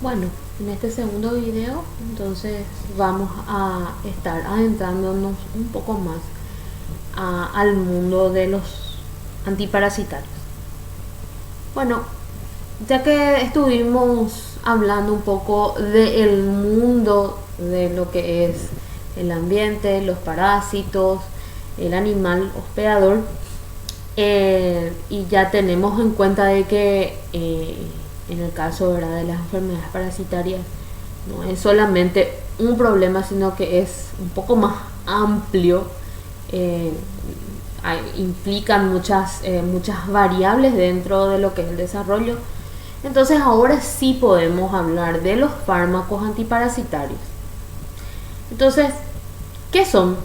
Bueno, en este segundo video entonces vamos a estar adentrándonos un poco más al mundo de los antiparasitarios. Bueno, ya que estuvimos hablando un poco del mundo de lo que es el ambiente, los parásitos, el animal hospedador, y ya tenemos en cuenta de que en el caso, ¿verdad?, de las enfermedades parasitarias no es solamente un problema, sino que es un poco más amplio. eh, Implican muchas variables dentro de lo que es el desarrollo. Entonces ahora sí podemos hablar de los fármacos antiparasitarios. Entonces, ¿qué son?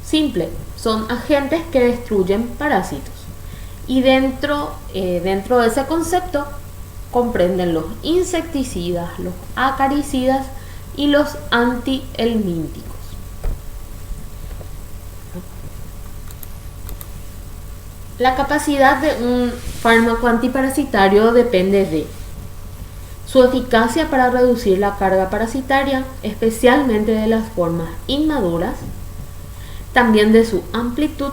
Simple, son agentes que destruyen parásitos. Y dentro de ese concepto comprenden los insecticidas, los acaricidas y los antihelmínticos. La capacidad de un fármaco antiparasitario depende de su eficacia para reducir la carga parasitaria, especialmente de las formas inmaduras, también de su amplitud,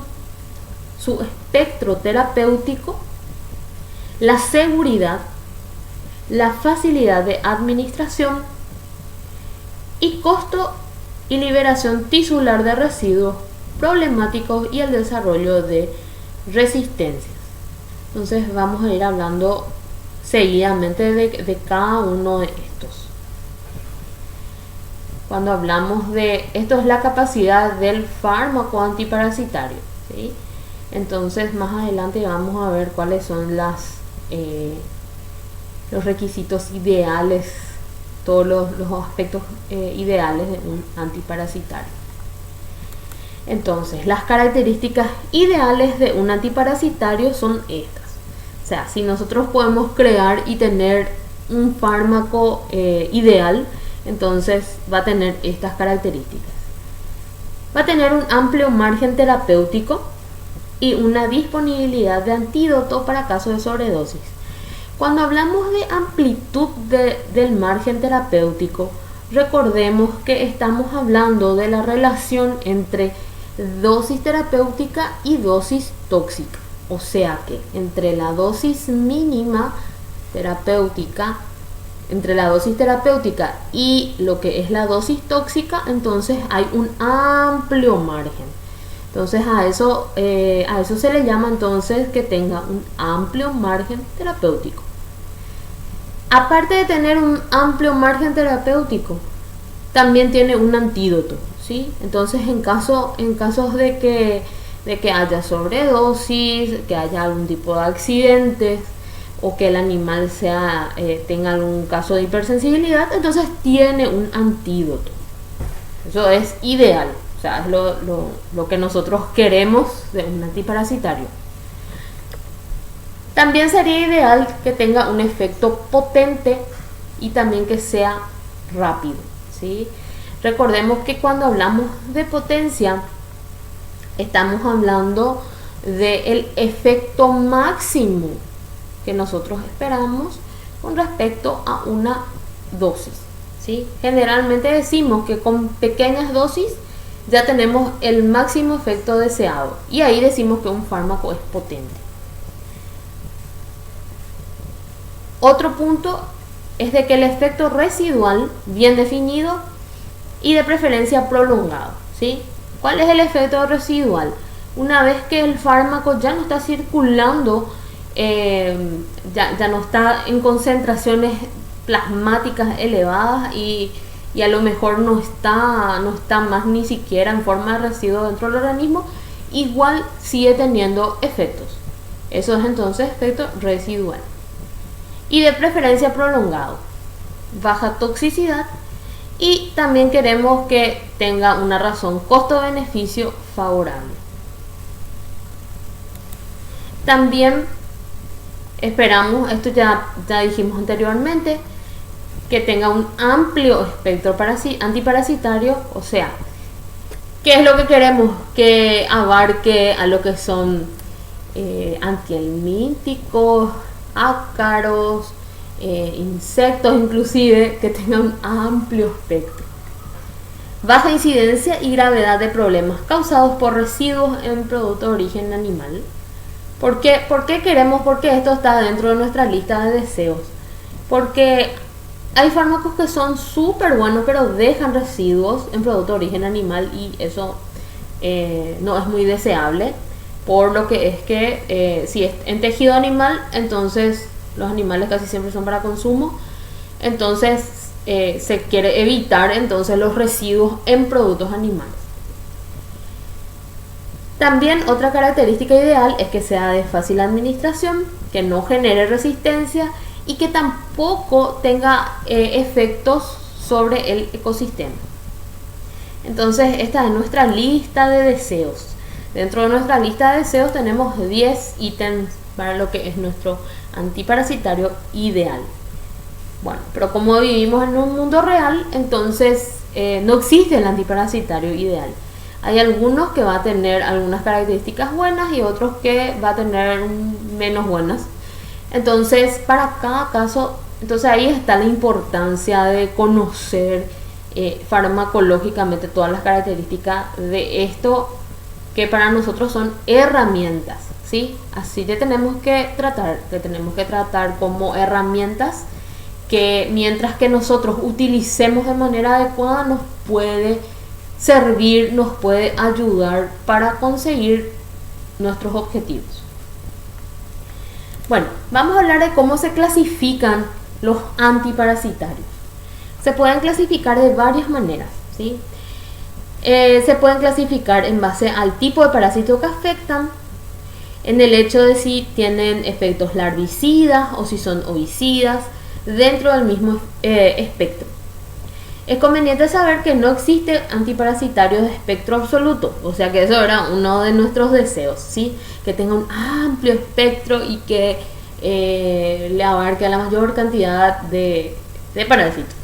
su espectro terapéutico, la seguridad, la facilidad de administración y costo y liberación tisular de residuos problemáticos y el desarrollo de resistencias. Entonces vamos a ir hablando seguidamente de cada uno de estos. Cuando hablamos de esto es la capacidad del fármaco antiparasitario, ¿sí? Entonces más adelante vamos a ver cuáles son los requisitos ideales, todos los aspectos ideales de un antiparasitario. Entonces, las características ideales de un antiparasitario son estas. O sea, si nosotros podemos crear y tener un fármaco ideal, entonces va a tener estas características. Va a tener un amplio margen terapéutico y una disponibilidad de antídoto para casos de sobredosis. Cuando hablamos de amplitud del margen terapéutico, recordemos que estamos hablando de la relación entre dosis terapéutica y dosis tóxica. O sea que entre la dosis mínima terapéutica, entre la dosis terapéutica y lo que es la dosis tóxica, entonces hay un amplio margen. Entonces a eso se le llama entonces que tenga un amplio margen terapéutico. Aparte de tener un amplio margen terapéutico, también tiene un antídoto, ¿sí? Entonces en casos de que haya sobredosis, que haya algún tipo de accidentes o que el animal tenga algún caso de hipersensibilidad, entonces tiene un antídoto. Eso es ideal, o sea, es lo que nosotros queremos de un antiparasitario. También sería ideal que tenga un efecto potente y también que sea rápido, ¿sí? Recordemos que cuando hablamos de potencia, estamos hablando del efecto máximo que nosotros esperamos con respecto a una dosis, ¿sí? Generalmente decimos que con pequeñas dosis ya tenemos el máximo efecto deseado y ahí decimos que un fármaco es potente. Otro punto es de que el efecto residual bien definido y de preferencia prolongado, ¿sí? ¿Cuál es el efecto residual? Una vez que el fármaco ya no está circulando, ya no está en concentraciones plasmáticas elevadas y a lo mejor no está más ni siquiera en forma de residuo dentro del organismo, igual sigue teniendo efectos. Eso es entonces efecto residual. Y de preferencia prolongado, baja toxicidad y también queremos que tenga una razón costo-beneficio favorable. También esperamos, esto ya dijimos anteriormente, que tenga un amplio espectro antiparasitario, o sea, ¿qué es lo que queremos? Que abarque a lo que son antihelmínticos, ácaros, insectos inclusive, que tengan un amplio espectro. Baja incidencia y gravedad de problemas causados por residuos en productos de origen animal. ¿Por qué queremos? Porque esto está dentro de nuestra lista de deseos. Porque hay fármacos que son súper buenos, pero dejan residuos en productos de origen animal y eso no es muy deseable. Por lo que es que si es en tejido animal, entonces los animales casi siempre son para consumo. Entonces se quiere evitar entonces los residuos en productos animales. También otra característica ideal es que sea de fácil administración, que no genere resistencia y que tampoco tenga efectos sobre el ecosistema. Entonces esta es nuestra lista de deseos. Dentro de nuestra lista de deseos tenemos 10 ítems para lo que es nuestro antiparasitario ideal. Bueno, pero como vivimos en un mundo real, entonces no existe el antiparasitario ideal. Hay algunos que va a tener algunas características buenas y otros que va a tener menos buenas. Entonces, para cada caso, entonces ahí está la importancia de conocer farmacológicamente todas las características de esto, que para nosotros son herramientas, ¿sí? Así que tenemos que tratar como herramientas que mientras que nosotros utilicemos de manera adecuada nos puede servir, nos puede ayudar para conseguir nuestros objetivos. Bueno, vamos a hablar de cómo se clasifican los antiparasitarios. Se pueden clasificar de varias maneras, ¿sí? Se pueden clasificar en base al tipo de parásito que afectan, en el hecho de si tienen efectos larvicidas o si son ovicidas dentro del mismo espectro. Es conveniente saber que no existe antiparasitario de espectro absoluto, o sea que eso era uno de nuestros deseos, ¿sí? Que tenga un amplio espectro y que le abarque a la mayor cantidad de parásitos.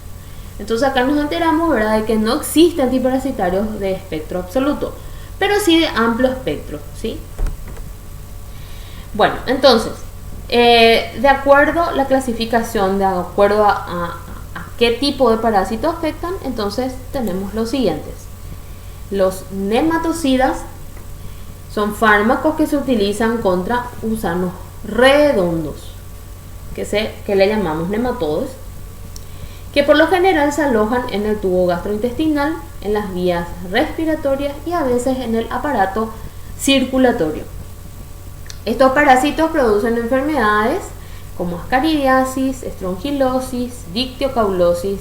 Entonces acá nos enteramos, ¿verdad?, de que no existe antiparasitarios de espectro absoluto, pero sí de amplio espectro, ¿sí? Bueno, entonces, de acuerdo a la clasificación, de acuerdo a qué tipo de parásitos afectan, entonces tenemos los siguientes. Los nematocidas son fármacos que se utilizan contra gusanos redondos, que le llamamos nematodos, que por lo general se alojan en el tubo gastrointestinal, en las vías respiratorias y a veces en el aparato circulatorio. Estos parásitos producen enfermedades como ascaridiasis, estrongilosis, dictiocaulosis,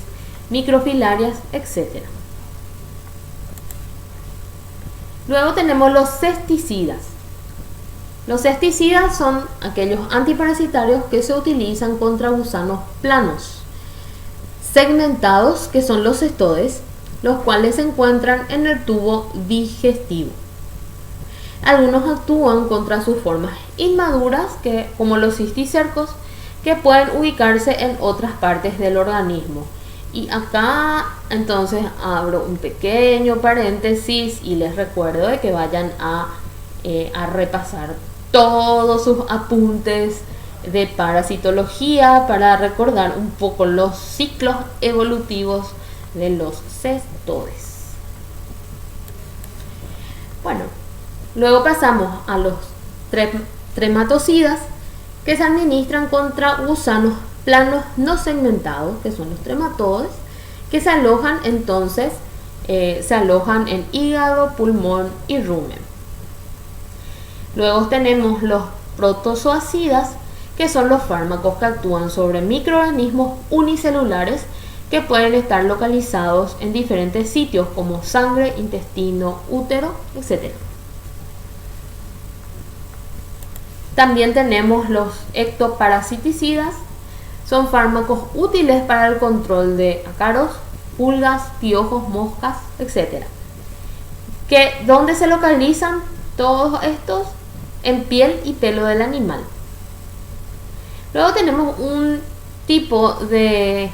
microfilarias, etc. Luego tenemos los cesticidas. Los cesticidas son aquellos antiparasitarios que se utilizan contra gusanos planos, segmentados, que son los cestodes, los cuales se encuentran en el tubo digestivo. Algunos actúan contra sus formas inmaduras, como los cisticercos, que pueden ubicarse en otras partes del organismo. Y acá entonces abro un pequeño paréntesis y les recuerdo de que vayan a repasar todos sus apuntes de parasitología para recordar un poco los ciclos evolutivos de los cestodes. Bueno, luego pasamos a los trematocidas, que se administran contra gusanos planos no segmentados, que son los trematodes, que se alojan entonces en hígado, pulmón y rumen. Luego tenemos los protozoacidas, que son los fármacos que actúan sobre microorganismos unicelulares que pueden estar localizados en diferentes sitios como sangre, intestino, útero, etc. También tenemos los ectoparasiticidas. Son fármacos útiles para el control de ácaros, pulgas, piojos, moscas, etc. ¿Dónde se localizan todos estos? En piel y pelo del animal. Luego tenemos un tipo de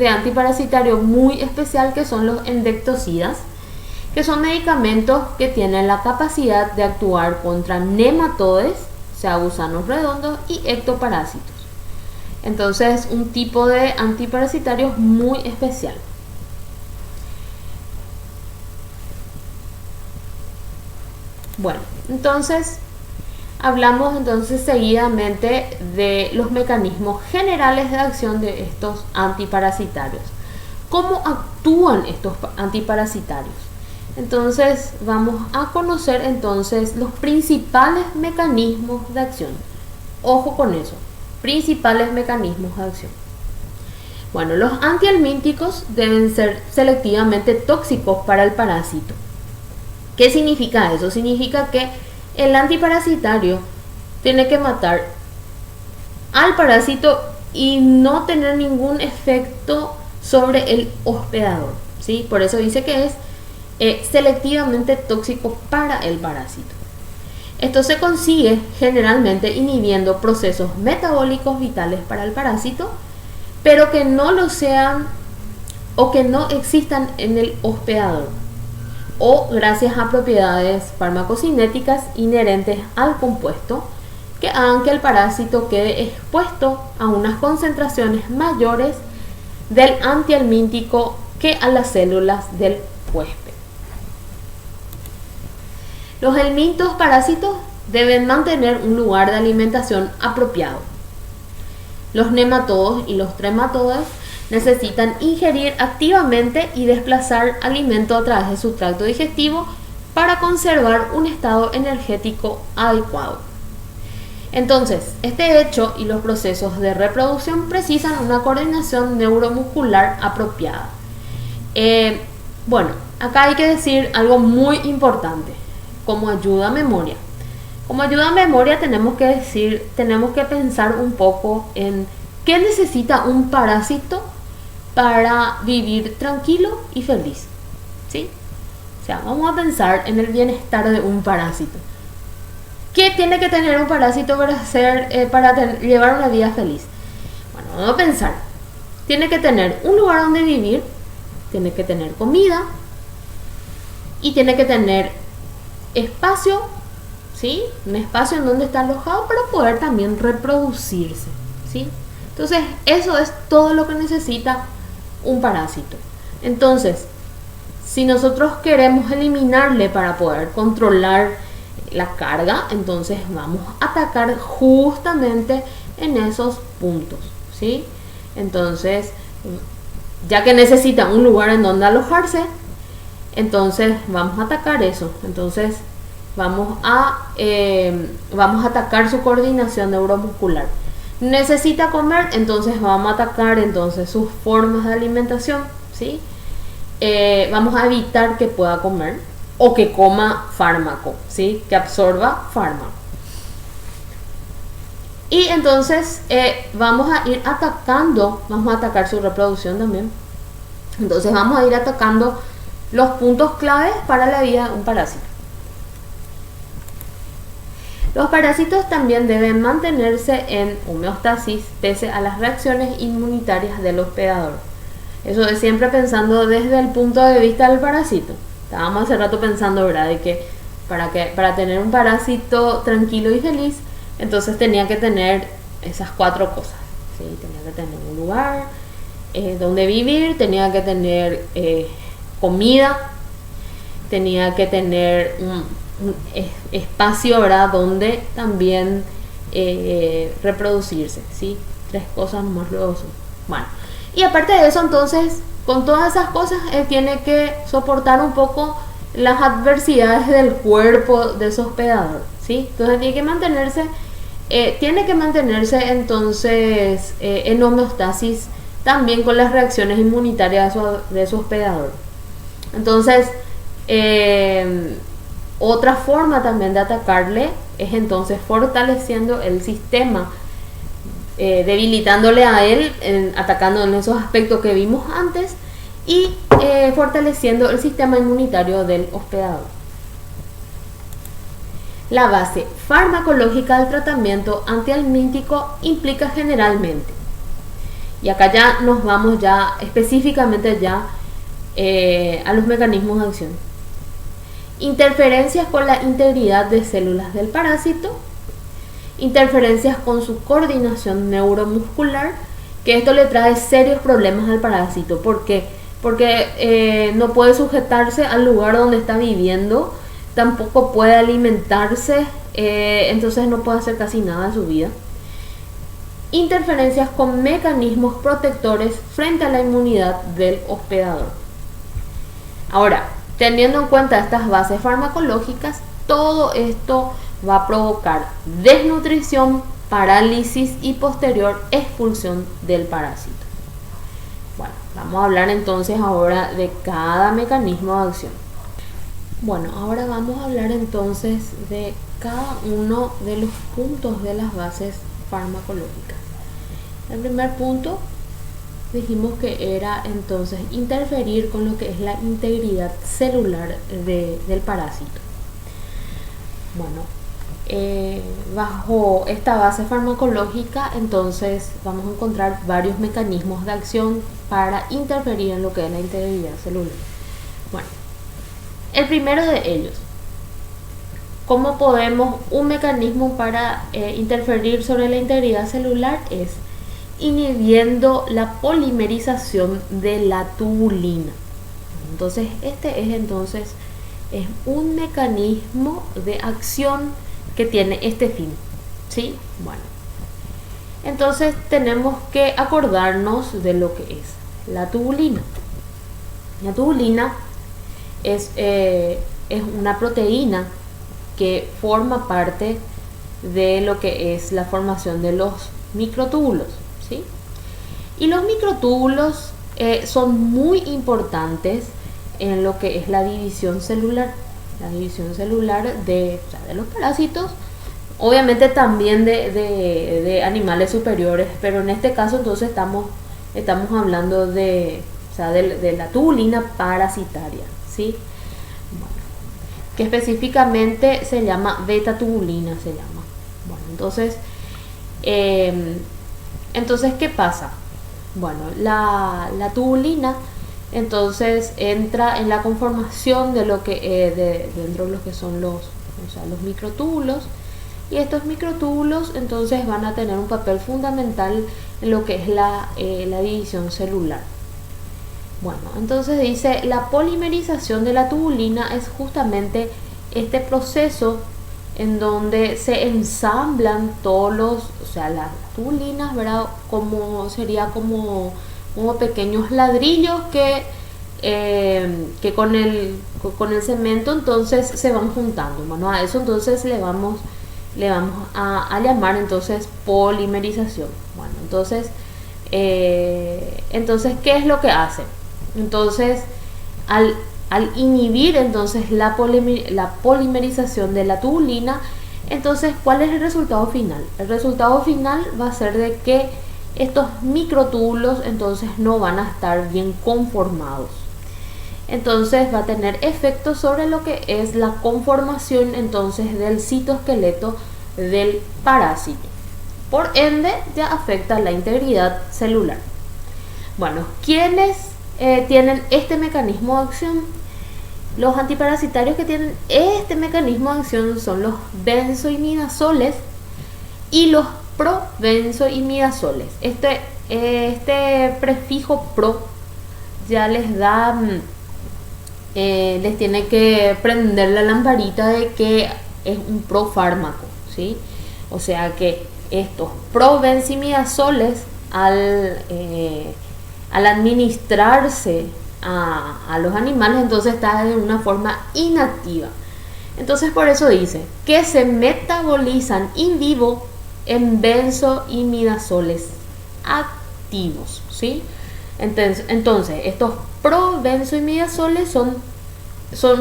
antiparasitario muy especial, que son los endectocidas, que son medicamentos que tienen la capacidad de actuar contra nematodes, o sea, gusanos redondos, y ectoparásitos. Entonces, un tipo de antiparasitarios muy especial. Bueno, entonces hablamos entonces seguidamente de los mecanismos generales de acción de estos antiparasitarios. ¿Cómo actúan estos antiparasitarios? Entonces vamos a conocer entonces los principales mecanismos de acción. Ojo con eso, principales mecanismos de acción. Bueno, los antihelmínticos deben ser selectivamente tóxicos para el parásito. ¿Qué significa eso? Significa que el antiparasitario tiene que matar al parásito y no tener ningún efecto sobre el hospedador, ¿sí? Por eso dice que es selectivamente tóxico para el parásito. Esto se consigue generalmente inhibiendo procesos metabólicos vitales para el parásito, pero que no lo sean o que no existan en el hospedador, o gracias a propiedades farmacocinéticas inherentes al compuesto que hagan que el parásito quede expuesto a unas concentraciones mayores del antihelmíntico que a las células del huésped. Los helmintos parásitos deben mantener un lugar de alimentación apropiado. Los nematodos y los trematodos necesitan ingerir activamente y desplazar alimento a través de su tracto digestivo para conservar un estado energético adecuado. Entonces, este hecho y los procesos de reproducción precisan una coordinación neuromuscular apropiada. Bueno, acá hay que decir algo muy importante, como ayuda a memoria. Como ayuda a memoria tenemos que pensar un poco en qué necesita un parásito para vivir tranquilo y feliz, ¿sí? O sea, vamos a pensar en el bienestar de un parásito. ¿Qué tiene que tener un parásito para llevar una vida feliz? Bueno, vamos a pensar. Tiene que tener un lugar donde vivir, tiene que tener comida y tiene que tener espacio, ¿sí? Un espacio en donde está alojado para poder también reproducirse, ¿sí? Entonces, eso es todo lo que necesita un parásito. Entonces, si nosotros queremos eliminarle para poder controlar la carga, entonces vamos a atacar justamente en esos puntos, ¿sí? Entonces, ya que necesita un lugar en donde alojarse, entonces vamos a atacar eso. Entonces vamos a atacar su coordinación neuromuscular. Necesita comer, entonces vamos a atacar entonces sus formas de alimentación, ¿sí? Vamos a evitar que pueda comer o que coma fármaco, ¿sí? Que absorba fármaco. Y entonces vamos a ir atacando, vamos a atacar su reproducción también. Entonces vamos a ir atacando los puntos claves para la vida de un parásito. Los parásitos también deben mantenerse en homeostasis pese a las reacciones inmunitarias del hospedador. Eso es siempre pensando desde el punto de vista del parásito. Estábamos hace rato pensando, ¿verdad?, de que para tener un parásito tranquilo y feliz, entonces tenía que tener esas 4 cosas, ¿sí? Tenía que tener un lugar donde vivir, tenía que tener comida, tenía que tener un espacio, ¿verdad?, donde también reproducirse, ¿sí? 3 cosas más luego. Bueno, y aparte de eso, entonces, con todas esas cosas, él tiene que soportar un poco las adversidades del cuerpo de su hospedador, ¿sí? Entonces tiene que mantenerse entonces en homeostasis también con las reacciones inmunitarias de su hospedador. Entonces, otra forma también de atacarle es entonces fortaleciendo el sistema, debilitándole a él, atacando en esos aspectos que vimos antes y fortaleciendo el sistema inmunitario del hospedador. La base farmacológica del tratamiento antihelmíntico implica generalmente, y acá ya nos vamos ya específicamente ya a los mecanismos de acción: interferencias con la integridad de células del parásito, interferencias con su coordinación neuromuscular, que esto le trae serios problemas al parásito. ¿Por qué? Porque no puede sujetarse al lugar donde está viviendo, tampoco puede alimentarse, entonces no puede hacer casi nada en su vida. Interferencias con mecanismos protectores frente a la inmunidad del hospedador. Ahora, teniendo en cuenta estas bases farmacológicas, todo esto va a provocar desnutrición, parálisis y posterior expulsión del parásito. Bueno, vamos a hablar entonces ahora de cada mecanismo de acción. Bueno, ahora vamos a hablar entonces de cada uno de los puntos de las bases farmacológicas. El primer punto dijimos que era entonces interferir con lo que es la integridad celular del parásito. Bueno, bajo esta base farmacológica entonces vamos a encontrar varios mecanismos de acción para interferir en lo que es la integridad celular. Bueno, el primero de ellos, ¿cómo podemos un mecanismo para interferir sobre la integridad celular? Es inhibiendo la polimerización de la tubulina. Entonces este es un mecanismo de acción que tiene este fin, ¿sí? Bueno, entonces tenemos que acordarnos de lo que es la tubulina. La tubulina es una proteína que forma parte de lo que es la formación de los microtúbulos, ¿sí? Y los microtúbulos son muy importantes en lo que es la división celular. La división celular de los parásitos, obviamente también de animales superiores, pero en este caso entonces estamos hablando de la tubulina parasitaria, ¿sí? Bueno, que específicamente se llama beta tubulina, se llama. Bueno, entonces ¿qué pasa? Bueno, la tubulina entonces entra en la conformación de lo que dentro de lo que son los microtúbulos, y estos microtúbulos entonces van a tener un papel fundamental en lo que es la división celular. Bueno, entonces dice, la polimerización de la tubulina es justamente este proceso en donde se ensamblan todos las tubulinas, ¿verdad? Sería como pequeños ladrillos que con el cemento entonces se van juntando. Bueno, a eso entonces le vamos a llamar entonces polimerización. Bueno, entonces ¿qué es lo que hace? Entonces al inhibir entonces la polimerización de la tubulina, entonces ¿cuál es el resultado final? El resultado final va a ser de que estos microtúbulos entonces no van a estar bien conformados. Entonces va a tener efectos sobre lo que es la conformación entonces del citoesqueleto del parásito. Por ende ya afecta la integridad celular. Bueno, ¿quiénes tienen este mecanismo de acción? Los antiparasitarios que tienen este mecanismo de acción son los benzoimidazoles y los probenzoimidazoles. Este prefijo pro ya les da, les tiene que prender la lamparita de que es un profármaco, ¿sí? O sea que estos probenzoimidazoles al administrarse a los animales, entonces está de una forma inactiva. Entonces por eso dice que se metabolizan in vivo en benzoimidazoles activos, ¿sí? Entonces estos probenzoimidazoles son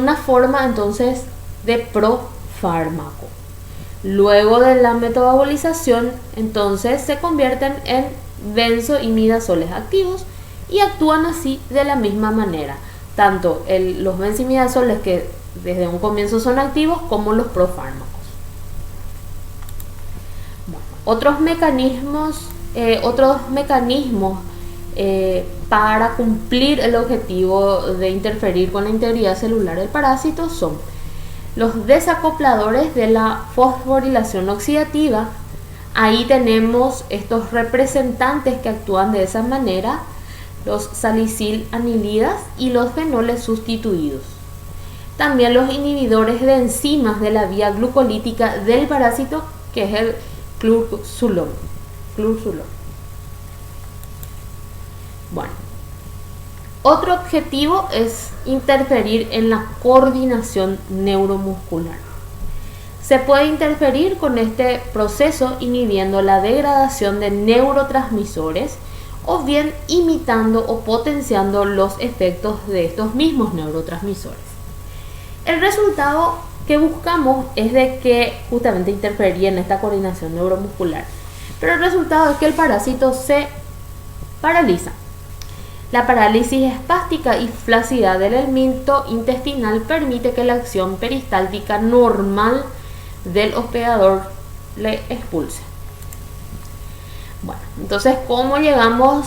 una forma entonces de profármaco. Luego de la metabolización entonces se convierten en benzoimidazoles activos y actúan así de la misma manera, tanto los benzoimidazoles que desde un comienzo son activos como los profármacos. Bueno, otros mecanismos para cumplir el objetivo de interferir con la integridad celular del parásito son los desacopladores de la fosforilación oxidativa, Ahí tenemos estos representantes que actúan de esa manera, los salicilanilidas y los fenoles sustituidos. También los inhibidores de enzimas de la vía glucolítica del parásito, que es el clursulón. Bueno, otro objetivo es interferir en la coordinación neuromuscular. Se puede interferir con este proceso inhibiendo la degradación de neurotransmisores o bien imitando o potenciando los efectos de estos mismos neurotransmisores. El resultado que buscamos es de que justamente interferir en esta coordinación neuromuscular, pero el resultado es que el parásito se paraliza. La parálisis espástica y flacidez del helminto intestinal permite que la acción peristáltica normal del hospedador le expulse. Bueno, entonces, ¿cómo llegamos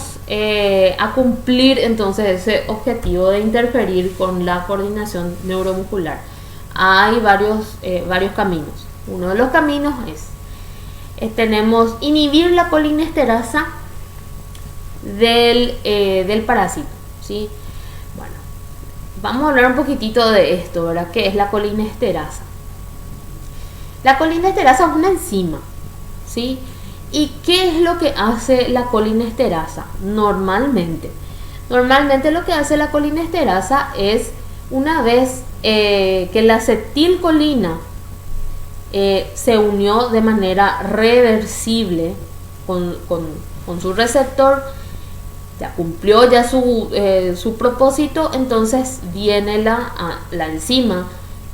a cumplir entonces ese objetivo de interferir con la coordinación neuromuscular? Hay varios caminos. Uno de los caminos tenemos inhibir la colinesterasa del parásito, ¿sí? Bueno, vamos a hablar un poquitito de esto, ¿verdad? ¿Qué es la colinesterasa? La colinesterasa es una enzima, ¿sí? ¿Y qué es lo que hace la colinesterasa? Normalmente lo que hace la colinesterasa es, una vez que la acetilcolina se unió de manera reversible con su receptor, ya cumplió ya su propósito, entonces viene la enzima,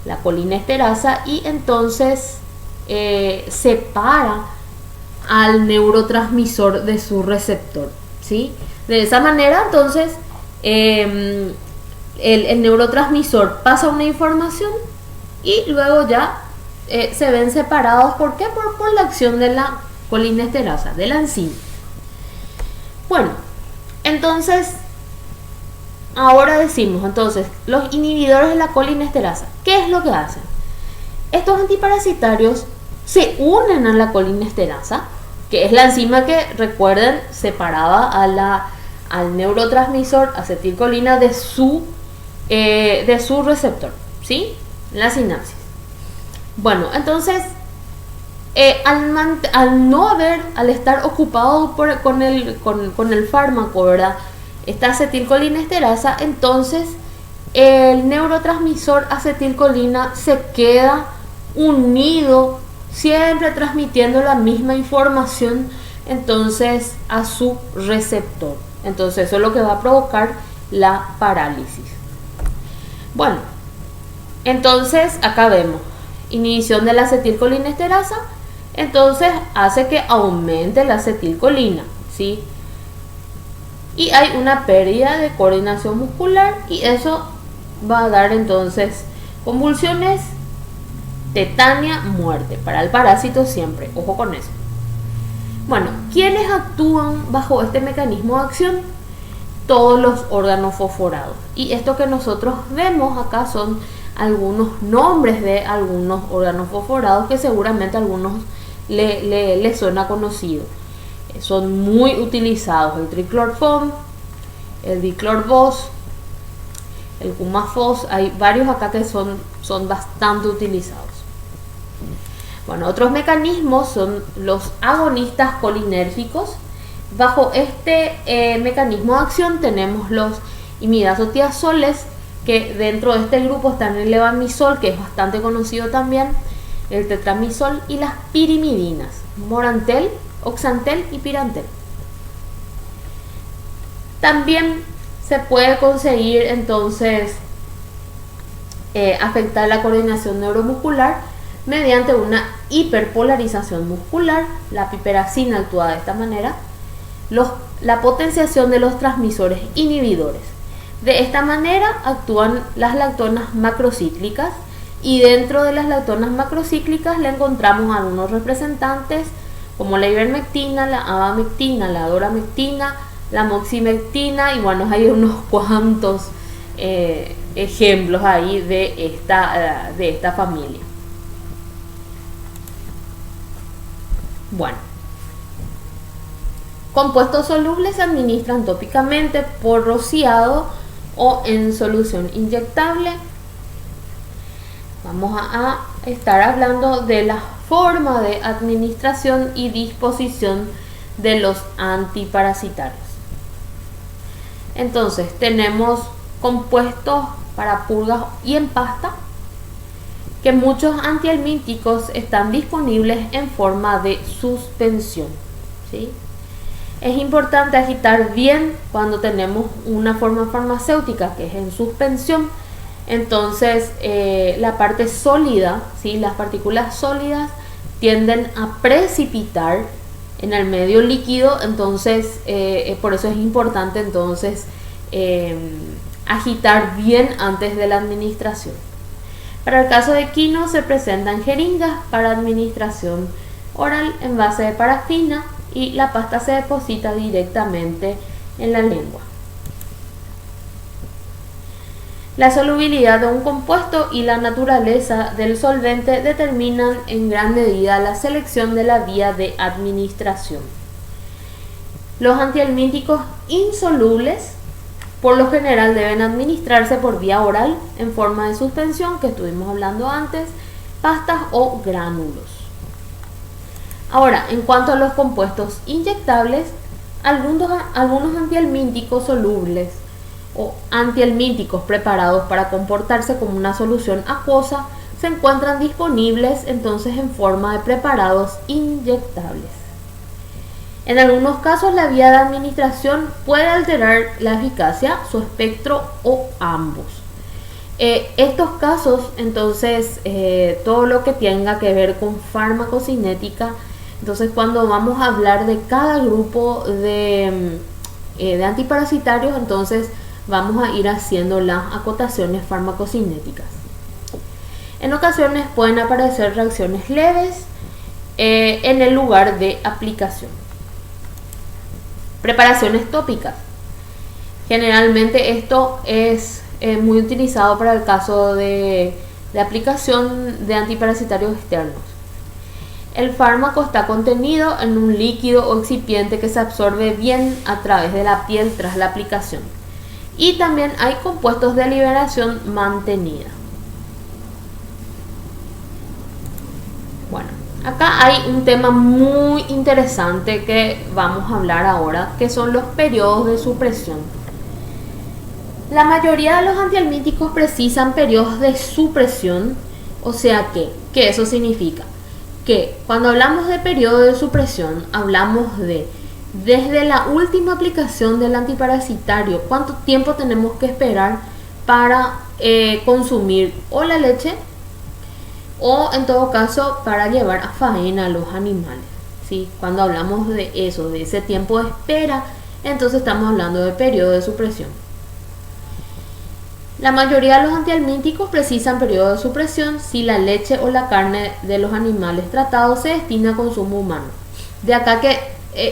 la colinesterasa, y entonces separa al neurotransmisor de su receptor, ¿sí? De esa manera, entonces, el neurotransmisor pasa una información y luego ya se ven separados. ¿Por qué? Por la acción de la colinesterasa, de la enzima. Bueno, entonces, ahora decimos, entonces, los inhibidores de la colinesterasa, ¿qué es lo que hacen? Estos antiparasitarios se unen a la colinesterasa, que es la enzima que, recuerden, separaba al neurotransmisor acetilcolina de su receptor, ¿sí? La sinapsis. Bueno, entonces, al estar ocupado con el fármaco, ¿verdad?, esta acetilcolinesterasa, entonces el neurotransmisor acetilcolina se queda unido, siempre transmitiendo la misma información, entonces, a su receptor. Entonces eso es lo que va a provocar la parálisis. Bueno, entonces acá vemos inhibición de la acetilcolinesterasa, entonces hace que aumente la acetilcolina, ¿sí? Y hay una pérdida de coordinación muscular y eso va a dar entonces convulsiones, tetania, muerte para el parásito siempre. Ojo con eso. Bueno, ¿quiénes actúan bajo este mecanismo de acción? Todos los órganos fosforados. Y esto que nosotros vemos acá son algunos nombres de algunos órganos fosforados que seguramente a algunos les suena conocido. Son muy utilizados: el triclorfon, el diclorbos, el cumafos. Hay varios acá que son bastante utilizados. Bueno, otros mecanismos son los agonistas colinérgicos. Bajo este mecanismo de acción tenemos los imidazotiazoles, que dentro de este grupo están el levamisol, que es bastante conocido también, el tetramisol, y las pirimidinas, morantel, oxantel y pirantel. También se puede conseguir entonces afectar la coordinación neuromuscular mediante una hiperpolarización muscular. La piperacina actúa de esta manera. La potenciación de los transmisores inhibidores. De esta manera actúan las lactonas macrocíclicas, y dentro de las lactonas macrocíclicas le encontramos algunos representantes como la ivermectina, la abamectina, la doramectina, la moximectina, y bueno, hay unos cuantos ejemplos ahí de esta familia. Bueno, Compuestos solubles se administran tópicamente por rociado o en solución inyectable. Vamos a estar hablando de la forma de administración y disposición de los antiparasitarios. Entonces tenemos compuestos para purgas y en pasta, que muchos antihelmínticos están disponibles en forma de suspensión, ¿sí? Es importante agitar bien cuando tenemos una forma farmacéutica que es en suspensión. Entonces la parte sólida, ¿sí? Las partículas sólidas tienden a precipitar en el medio líquido, entonces por eso es importante entonces agitar bien antes de la administración. Para el caso de quino se presentan jeringas para administración oral en base de parafina y la pasta se deposita directamente en la lengua. La solubilidad de un compuesto y la naturaleza del solvente determinan en gran medida la selección de la vía de administración. Los antihelmínticos insolubles por lo general deben administrarse por vía oral en forma de suspensión, que estuvimos hablando antes, pastas o gránulos. Ahora, en cuanto a los compuestos inyectables, algunos antihelmínticos solubles o antihelmínticos preparados para comportarse como una solución acuosa se encuentran disponibles entonces en forma de preparados inyectables. En algunos casos la vía de administración puede alterar la eficacia, su espectro o ambos. Estos casos entonces todo lo que tenga que ver con farmacocinética, entonces cuando vamos a hablar de cada grupo de antiparasitarios, entonces vamos a ir haciendo las acotaciones farmacocinéticas. En ocasiones pueden aparecer reacciones leves en el lugar de aplicación. Preparaciones tópicas. Generalmente esto es muy utilizado para el caso de aplicación de antiparasitarios externos. El fármaco está contenido en un líquido o excipiente que se absorbe bien a través de la piel tras la aplicación. Y también hay compuestos de liberación mantenida. Bueno, acá hay un tema muy interesante que vamos a hablar ahora, que son los periodos de supresión. La mayoría de los antihelmínticos precisan periodos de supresión, o sea que eso significa que cuando hablamos de periodo de supresión, hablamos de desde la última aplicación del antiparasitario, cuánto tiempo tenemos que esperar para consumir o la leche o en todo caso para llevar a faena a los animales, ¿sí? Cuando hablamos de eso, de ese tiempo de espera, entonces estamos hablando de periodo de supresión. La mayoría de los antihelmínticos precisan periodo de supresión si la leche o la carne de los animales tratados se destina a consumo humano. De acá que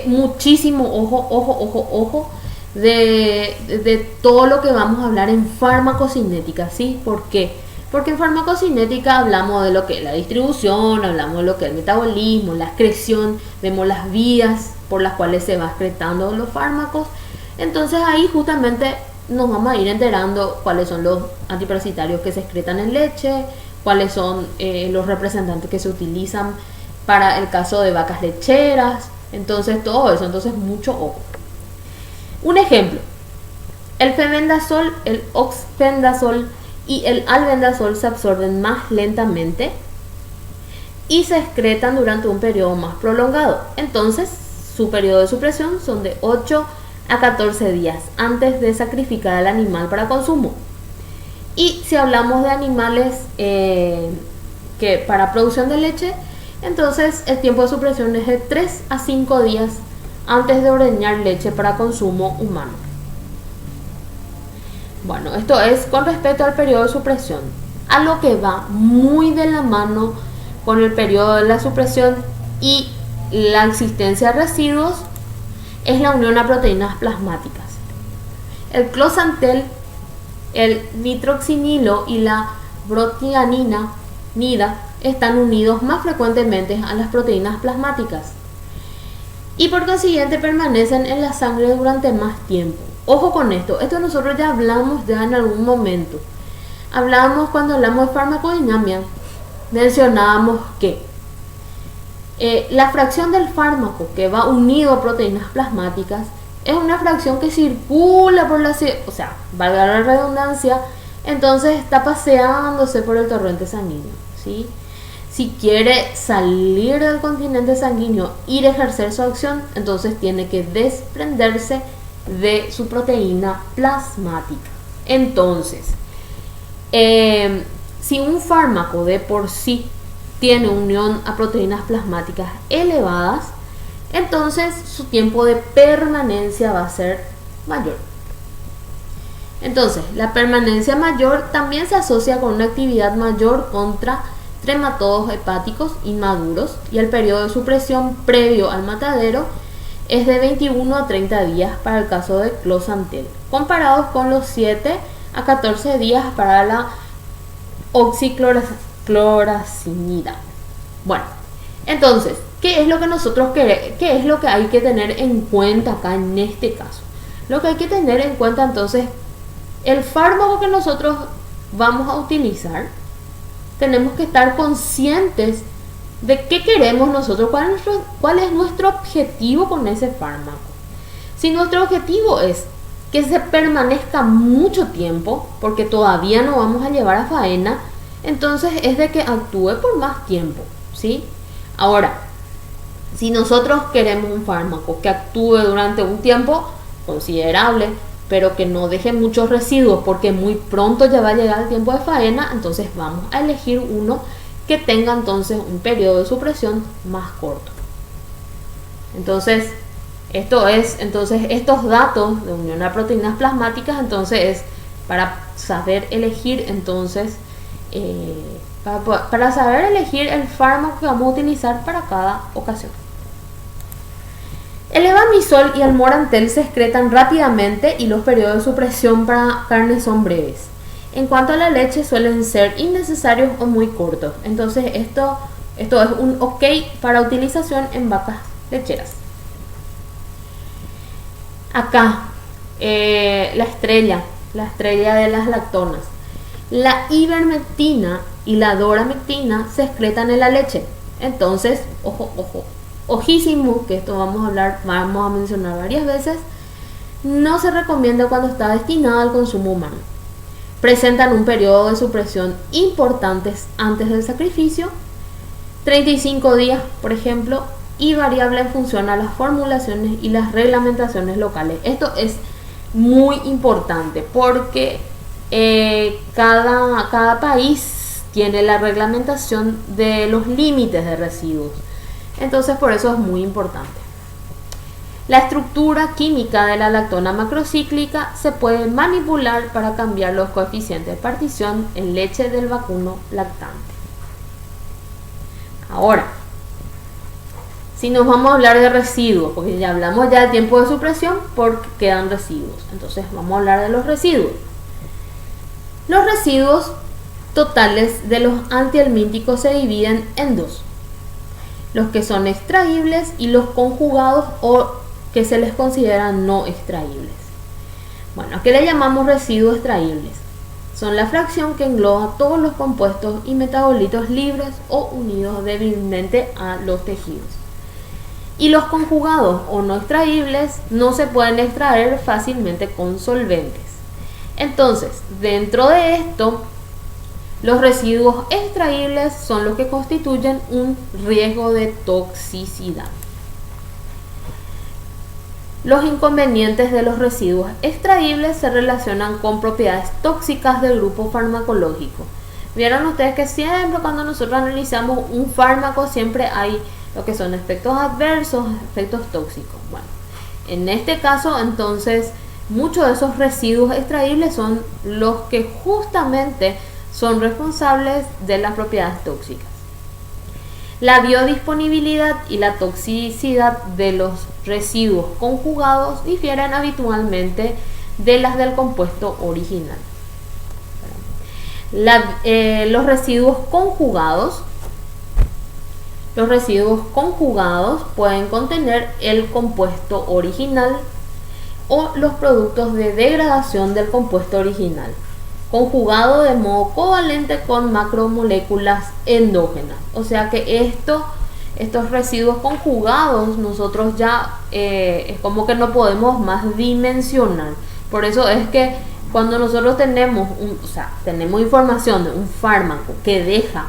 muchísimo ojo de todo lo que vamos a hablar en farmacocinética, ¿sí? ¿Por qué? Porque en farmacocinética hablamos de lo que es la distribución, hablamos de lo que es el metabolismo, la excreción, vemos las vías por las cuales se va excretando los fármacos. Entonces ahí justamente nos vamos a ir enterando cuáles son los antiparasitarios que se excretan en leche, cuáles son los representantes que se utilizan para el caso de vacas lecheras. Entonces todo eso, entonces mucho ojo. Un ejemplo, el fenbendazol, el oxpendazol y el albendazol se absorben más lentamente y se excretan durante un periodo más prolongado. Entonces su periodo de supresión son de 8 a 14 días antes de sacrificar al animal para consumo. Y si hablamos de animales que para producción de leche, entonces el tiempo de supresión es de 3 a 5 días antes de ordeñar leche para consumo humano. Bueno, esto es con respecto al periodo de supresión. A lo que va muy de la mano con el periodo de la supresión y la existencia de residuos es la unión a proteínas plasmáticas. El closantel, el nitroxinilo y la brotianina están unidos más frecuentemente a las proteínas plasmáticas. y por consiguiente permanecen en la sangre durante más tiempo. Ojo con esto, esto nosotros ya hablamos ya en algún momento. Hablamos cuando hablamos de farmacodinámica, mencionábamos que la fracción del fármaco que va unido a proteínas plasmáticas es una fracción que circula por la, o sea, valga la redundancia, entonces está paseándose por el torrente sanguíneo, ¿sí? Si quiere salir del continente sanguíneo, ir a ejercer su acción, entonces tiene que desprenderse de su proteína plasmática. Entonces, si un fármaco de por sí tiene unión a proteínas plasmáticas elevadas, entonces su tiempo de permanencia va a ser mayor. Entonces, la permanencia mayor también se asocia con una actividad mayor contra trematodos hepáticos inmaduros, y el periodo de supresión previo al matadero es de 21 a 30 días para el caso de closantel, comparados con los 7 a 14 días para la oxicloracinida. Bueno, entonces, ¿qué es lo que qué es lo que hay que tener en cuenta acá en este caso? Lo que hay que tener en cuenta entonces, el fármaco que nosotros vamos a utilizar, tenemos que estar conscientes de qué queremos nosotros, cuál es nuestro objetivo con ese fármaco. Si nuestro objetivo es que se permanezca mucho tiempo, porque todavía no vamos a llevar a faena, entonces es de que actúe por más tiempo, ¿sí? Ahora, si nosotros queremos un fármaco que actúe durante un tiempo considerable, pero que no deje muchos residuos porque muy pronto ya va a llegar el tiempo de faena, entonces vamos a elegir uno que tenga entonces un periodo de supresión más corto. Entonces, estos datos de unión a proteínas plasmáticas, entonces es para saber elegir entonces para saber elegir el fármaco que vamos a utilizar para cada ocasión. El levamisol y el morantel se excretan rápidamente y los periodos de supresión para carne son breves. En cuanto a la leche, suelen ser innecesarios o muy cortos. Entonces esto es un ok para utilización en vacas lecheras. Acá la estrella de las lactonas. La ivermectina y la doramectina se excretan en la leche. Entonces, ojísimo, que esto vamos a mencionar varias veces, no se recomienda cuando está destinada al consumo humano. Presentan un periodo de supresión importante antes del sacrificio, 35 días, por ejemplo, y variable en función a las formulaciones y las reglamentaciones locales. Esto es muy importante porque cada país tiene la reglamentación de los límites de residuos. Entonces, por eso es muy importante. La estructura química de la lactona macrocíclica se puede manipular para cambiar los coeficientes de partición en leche del vacuno lactante. Ahora, si nos vamos a hablar de residuos, porque ya hablamos ya del tiempo de supresión porque quedan residuos. Entonces, vamos a hablar de los residuos. Los residuos totales de los antihelmínticos se dividen en dos: los que son extraíbles y los conjugados o que se les considera no extraíbles. Bueno, ¿a qué le llamamos residuos extraíbles? Son la fracción que engloba todos los compuestos y metabolitos libres o unidos débilmente a los tejidos. Y los conjugados o no extraíbles no se pueden extraer fácilmente con solventes. Entonces, dentro de esto, los residuos extraíbles son los que constituyen un riesgo de toxicidad. Los inconvenientes de los residuos extraíbles se relacionan con propiedades tóxicas del grupo farmacológico. Vieron ustedes que siempre cuando nosotros analizamos un fármaco siempre hay lo que son efectos adversos, efectos tóxicos. Bueno, en este caso entonces muchos de esos residuos extraíbles son los que justamente son responsables de las propiedades tóxicas. La biodisponibilidad y la toxicidad de los residuos conjugados difieren habitualmente de las del compuesto original. Los residuos conjugados Los residuos conjugados pueden contener el compuesto original o los productos de degradación del compuesto original, conjugado de modo covalente con macromoléculas endógenas. O sea que estos residuos conjugados nosotros ya es como que no podemos más dimensionar. Por eso es que cuando nosotros tenemos tenemos información de un fármaco que deja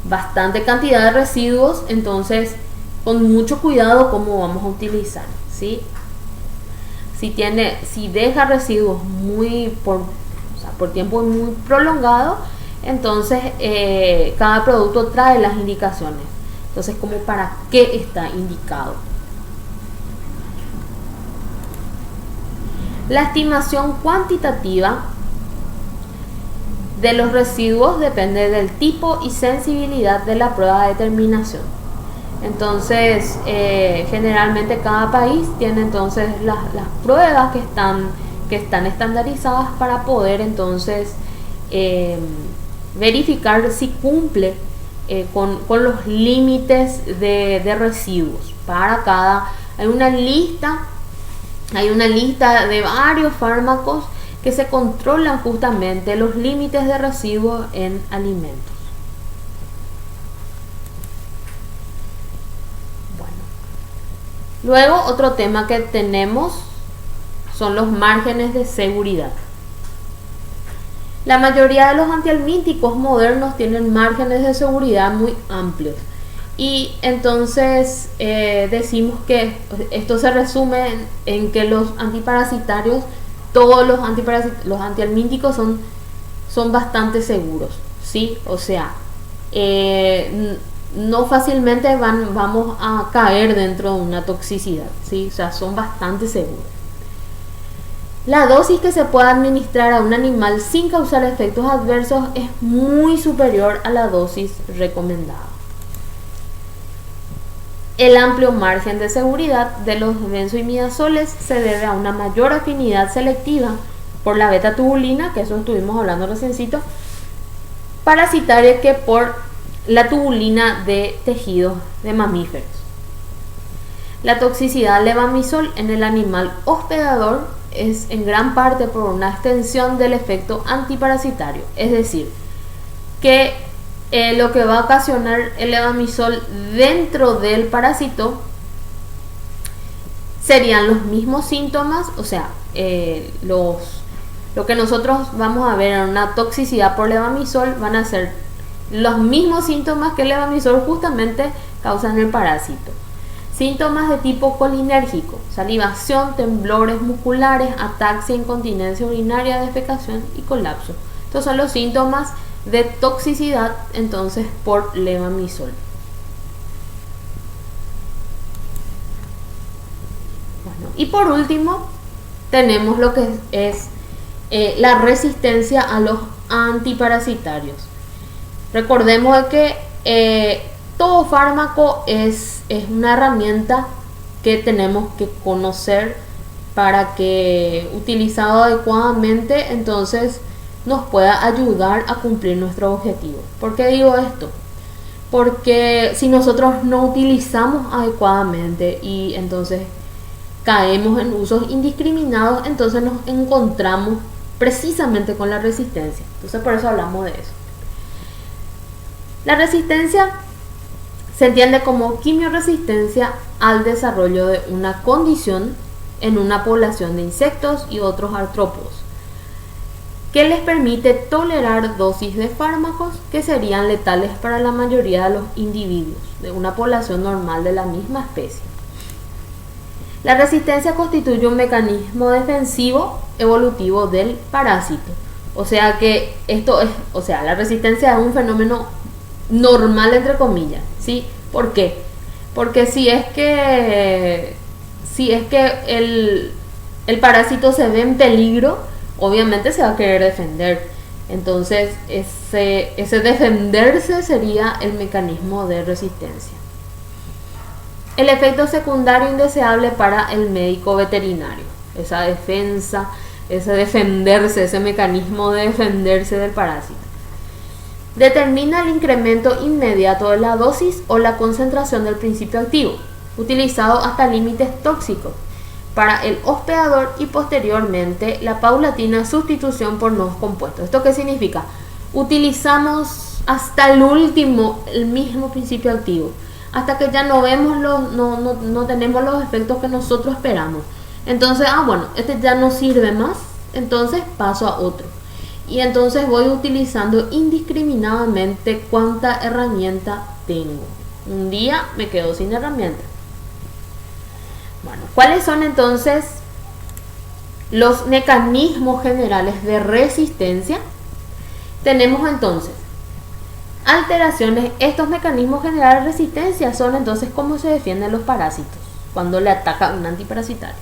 bastante cantidad de residuos, entonces con mucho cuidado cómo vamos a utilizar, ¿sí? Si deja residuos por tiempo muy prolongado, entonces cada producto trae las indicaciones. Entonces, como para qué está indicado. La estimación cuantitativa de los residuos depende del tipo y sensibilidad de la prueba de determinación. Entonces, generalmente cada país tiene entonces las pruebas que están estandarizadas para poder entonces verificar si cumple con los límites de residuos. Para cada hay una lista de varios fármacos que se controlan justamente los límites de residuos en alimentos. Luego, otro tema que tenemos son los márgenes de seguridad. La mayoría de los antihelmínticos modernos tienen márgenes de seguridad muy amplios. Y entonces decimos que esto se resume en que los antiparasitarios, todos los antihelmínticos son bastante seguros, ¿sí? O sea, no fácilmente vamos a caer dentro de una toxicidad, ¿sí? O sea, son bastante seguros. La dosis que se puede administrar a un animal sin causar efectos adversos es muy superior a la dosis recomendada. El amplio margen de seguridad de los benzoimidazoles se debe a una mayor afinidad selectiva por la beta-tubulina, que eso estuvimos hablando reciencito, parasitaria que por la tubulina de tejidos de mamíferos. La toxicidad al levamisol en el animal hospedador es en gran parte por una extensión del efecto antiparasitario, es decir, que lo que va a ocasionar el levamisol dentro del parásito serían los mismos síntomas, o sea, lo que nosotros vamos a ver en una toxicidad por levamisol van a ser los mismos síntomas que el levamisol justamente causan el parásito. Síntomas de tipo colinérgico: salivación, temblores musculares, ataxia, incontinencia urinaria, defecación y colapso. Estos son los síntomas de toxicidad entonces por levamisol. Bueno, y por último tenemos lo que es la resistencia a los antiparasitarios. Recordemos que todo fármaco es una herramienta que tenemos que conocer para que, utilizado adecuadamente, entonces nos pueda ayudar a cumplir nuestro objetivo. ¿Por qué digo esto? Porque si nosotros no utilizamos adecuadamente y entonces caemos en usos indiscriminados, entonces nos encontramos precisamente con la resistencia. Entonces por eso hablamos de eso. La resistencia se entiende como quimioresistencia al desarrollo de una condición en una población de insectos y otros artrópodos que les permite tolerar dosis de fármacos que serían letales para la mayoría de los individuos de una población normal de la misma especie. La resistencia constituye un mecanismo defensivo evolutivo del parásito. O sea que la resistencia es un fenómeno normal, entre comillas, ¿sí? ¿Por qué? Porque si es que el parásito se ve en peligro, obviamente se va a querer defender. Entonces ese defenderse sería el mecanismo de resistencia. El efecto secundario indeseable para el médico veterinario, esa defensa, ese defenderse, ese mecanismo de defenderse del parásito. Determina el incremento inmediato de la dosis o la concentración del principio activo, utilizado hasta límites tóxicos para el hospedador, y posteriormente la paulatina sustitución por nuevos compuestos. ¿Esto qué significa? Utilizamos hasta el último el mismo principio activo, hasta que ya no vemos no tenemos los efectos que nosotros esperamos. Entonces, bueno, este ya no sirve más, entonces paso a otro. Y entonces voy utilizando indiscriminadamente cuánta herramienta tengo. Un día me quedo sin herramienta. Bueno, ¿cuáles son entonces los mecanismos generales de resistencia? Tenemos entonces alteraciones. Estos mecanismos generales de resistencia son entonces cómo se defienden los parásitos cuando le ataca un antiparasitario.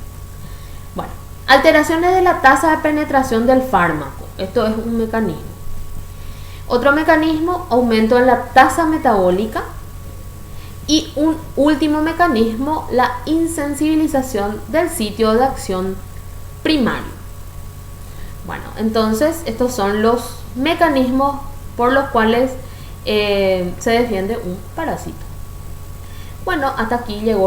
Bueno, alteraciones de la tasa de penetración del fármaco. Esto es un mecanismo. Otro mecanismo, aumento en la tasa metabólica. Y un último mecanismo, la insensibilización del sitio de acción primario. Bueno, entonces estos son los mecanismos por los cuales se defiende un parásito. Bueno, hasta aquí llegó